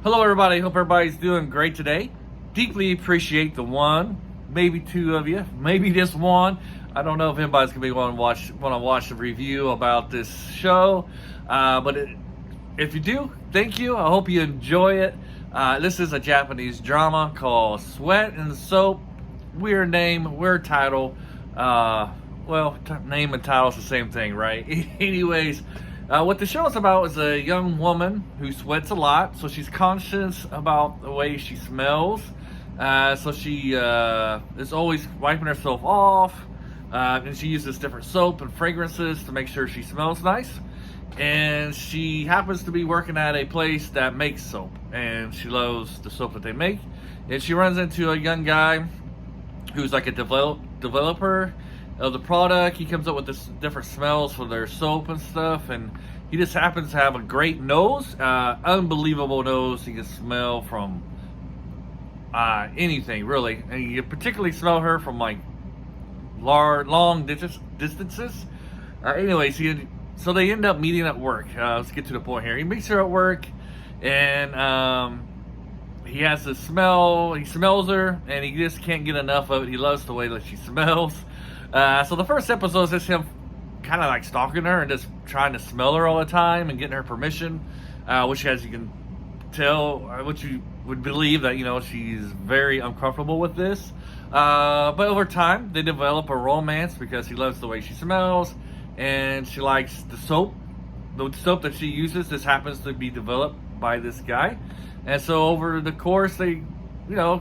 Hello, everybody. Hope everybody's doing great today. Deeply appreciate the one, maybe two of you, maybe just one. I don't know if anybody's gonna be want to watch the review about this show, if you do, thank you. I hope you enjoy it. This is a Japanese drama called Sweat and Soap. Weird name, weird title. Name and title is the same thing, right? Anyways. What the show is about is a young woman who sweats a lot, so she's conscious about the way she smells. So she is always wiping herself off, and she uses different soap and fragrances to make sure she smells nice. And she happens to be working at a place that makes soap, and she loves the soap that they make. And she runs into a young guy who's like a developer of the product. He comes up with this different smells for their soap and stuff, and he just happens to have a great nose, unbelievable nose. He can smell from anything really, and you particularly smell her from like long distances. So they end up meeting at work. Let's get to the point here. He meets her at work, and he has this smell. He smells her, and he just can't get enough of it. He loves the way that she smells. So the first episode is just him kind of like stalking her and just trying to smell her all the time and getting her permission, which, as you can tell, which you would believe that, she's very uncomfortable with this. But over time, they develop a romance because he loves the way she smells and she likes the soap. The soap that she uses, this happens to be developed by this guy. And so over the course, they,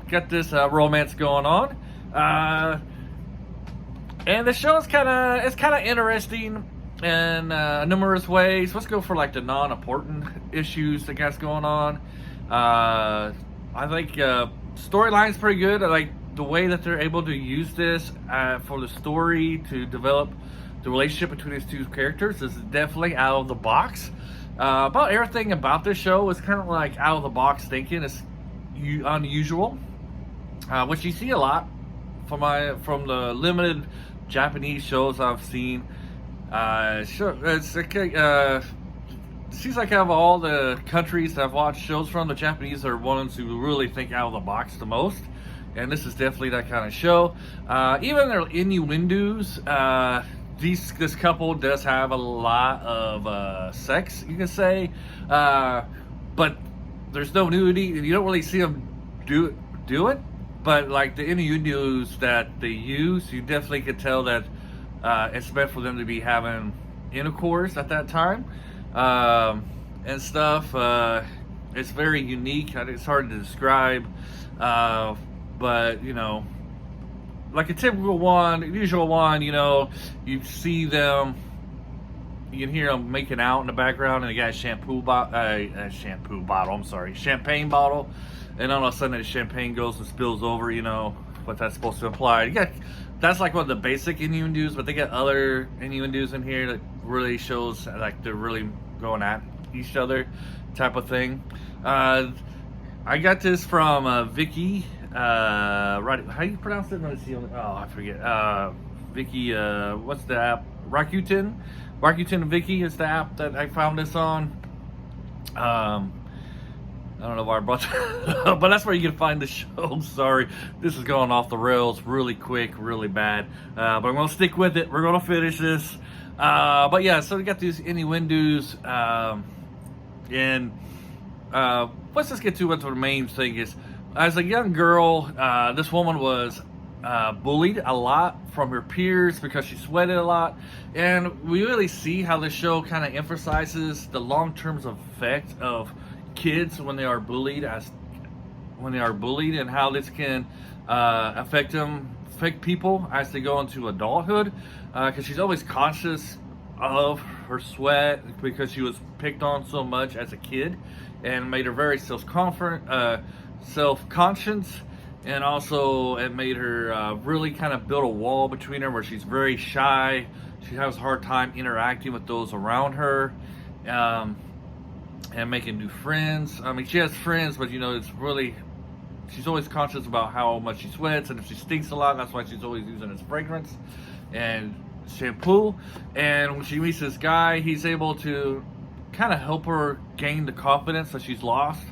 get this romance going on. And the show is kind of interesting in numerous ways. Let's go for like the non-important issues that guy's going on. I think storyline's pretty good. I like the way that they're able to use this for the story to develop the relationship between these two characters. Is definitely out of the box. About everything about this show is kind of like out of the box thinking. It's unusual, which you see a lot from the limited Japanese shows I've seen. Seems like out of all the countries that I've watched shows from, the Japanese are ones who really think out of the box the most, and this is definitely that kind of show. Even their innuendos, this couple does have a lot of sex, you can say, but there's no nudity, and you don't really see them do it. But like the innuendos that they use, you definitely could tell that it's meant for them to be having intercourse at that time and stuff. It's very unique. It's hard to describe, but like a typical one, usual one. You see them. You can hear them making out in the background, and they got a champagne bottle. And all of a sudden the champagne goes and spills over, what that's supposed to imply. That's like one of the basic innuendos, but they got other innuendos in here that really shows like they're really going at each other type of thing. I got this from Vicky, right, how do you pronounce it? I forget. Vicky, what's the app? Rakuten Vicky is the app that I found this on. I don't know why I brought that up, but that's where you can find the show. Sorry, this is going off the rails really quick, really bad. But I'm going to stick with it. We're going to finish this. But yeah, so we got these innuendos. Let's just get to what the main thing is. As a young girl, this woman was bullied a lot from her peers because she sweated a lot. And we really see how the show kind of emphasizes the long-term effect of kids when they are bullied, and how this can affect people as they go into adulthood, because she's always conscious of her sweat because she was picked on so much as a kid, and made her very self-conscious, and also it made her really kind of build a wall between her where she's very shy. She has a hard time interacting with those around her, and making new friends. I mean, she has friends, but it's really, she's always conscious about how much she sweats, and if she stinks a lot, that's why she's always using its fragrance and shampoo. And when she meets this guy, he's able to kind of help her gain the confidence that she's lost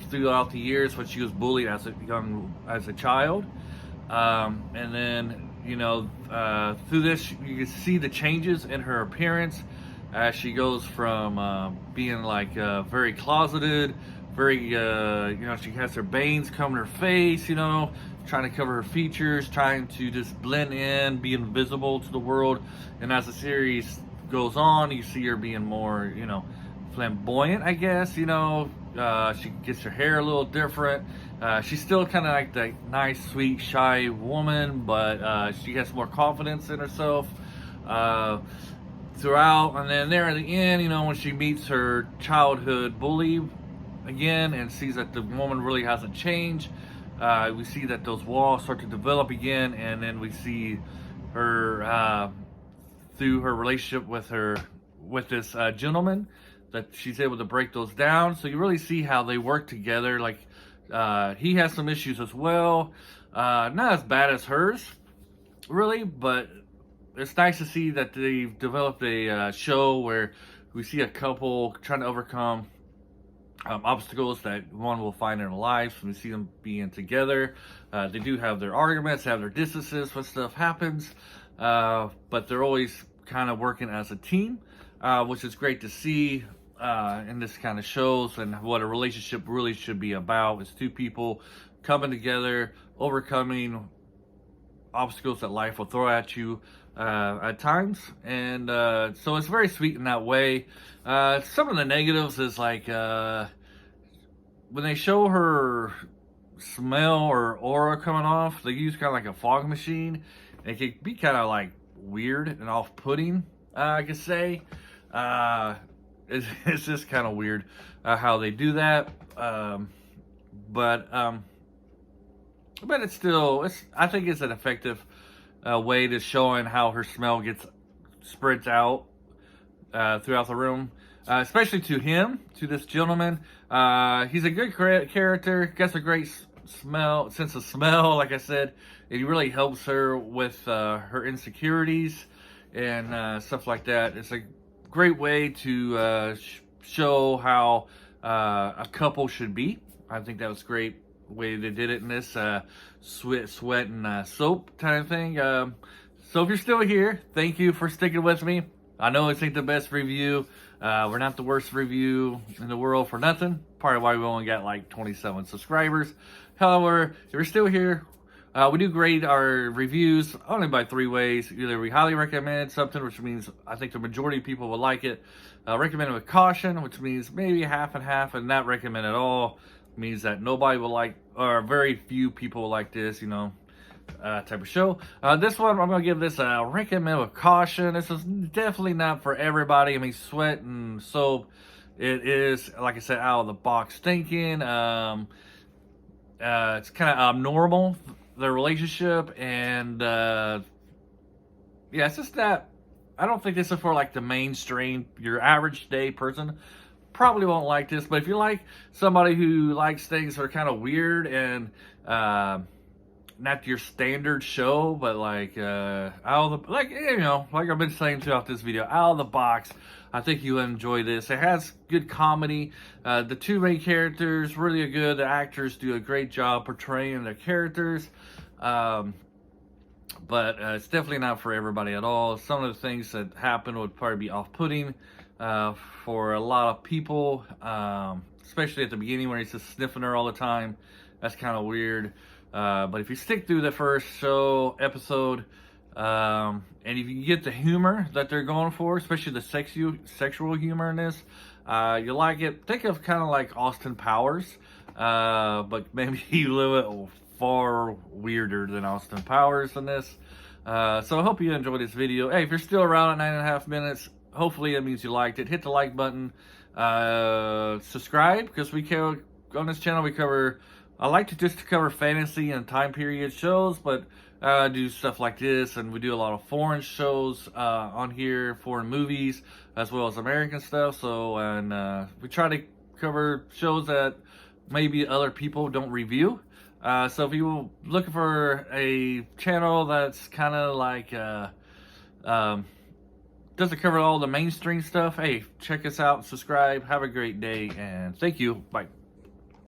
throughout the years when she was bullied as a child. And then, through this, you can see the changes in her appearance as she goes from being like very closeted, very, she has her bangs covering her face, trying to cover her features, trying to just blend in, be invisible to the world. And as the series goes on, you see her being more, flamboyant, I guess. She gets her hair a little different. She's still kind of like the nice, sweet, shy woman, but she has more confidence in herself throughout. And then there at the end, when she meets her childhood bully again and sees that the woman really hasn't changed, we see that those walls start to develop again, and then we see her through her relationship with this gentleman, that she's able to break those down. So you really see how they work together. Like he has some issues as well, not as bad as hers, really, but it's nice to see that they've developed a show where we see a couple trying to overcome obstacles that one will find in their lives. We see them being together. They do have their arguments, have their distances when stuff happens, but they're always kind of working as a team, which is great to see in this kind of shows, and what a relationship really should be about. It's two people coming together, overcoming obstacles that life will throw at you at times. And so it's very sweet in that way. Some of the negatives is like when they show her smell or aura coming off, they use kind of like a fog machine. It can be kind of like weird and off-putting, I could say. It's just kind of weird how they do that. But it's still, I think it's an effective way to showing how her smell spreads out throughout the room, especially to this gentleman. He's a good character, gets a great sense of smell, like I said. It really helps her with her insecurities and stuff like that. It's a great way to show how a couple should be. I think that was great way they did it in this sweat and soap kind of thing. So if you're still here, thank you for sticking with me. I know this ain't the best review. We're not the worst review in the world for nothing. Part of why we only got like 27 subscribers. However, if you're still here, we do grade our reviews only by 3 ways. Either we highly recommend something, which means I think the majority of people will like it. Recommend it with caution, which means maybe half and half, and not recommend at all means that nobody will like, or very few people will like this, type of show. This one, I'm going to give this a recommend with caution. This is definitely not for everybody. I mean, sweat and soap, it is, like I said, out of the box thinking. It's kind of abnormal, their relationship, and it's just that I don't think this is for like the mainstream, your average day person probably won't like this. But if you like somebody who likes things that are kind of weird and not your standard show, but like out of the, like I've been saying throughout this video, out of the box, I think you'll enjoy this. It has good comedy. The two main characters really are good. The actors do a great job portraying their characters. But it's definitely not for everybody at all. Some of the things that happen would probably be off-putting for a lot of people, especially at the beginning where he's just sniffing her all the time. That's kind of weird. But if you stick through the first episode, and if you get the humor that they're going for, especially the sexual humor in this, you like it. Think of kind of like Austin Powers, but maybe a little bit far weirder than Austin Powers in this. So I hope you enjoyed this video. Hey, if you're still around at 9.5 minutes, hopefully it means you liked it. Hit the like button. Subscribe, because on this channel we cover, I like to just cover fantasy and time period shows, but do stuff like this, and we do a lot of foreign shows on here, foreign movies, as well as American stuff. So, and we try to cover shows that maybe other people don't review. So if you're looking for a channel that's kind of like doesn't cover all the mainstream stuff, hey, check us out, subscribe, have a great day, and thank you. Bye.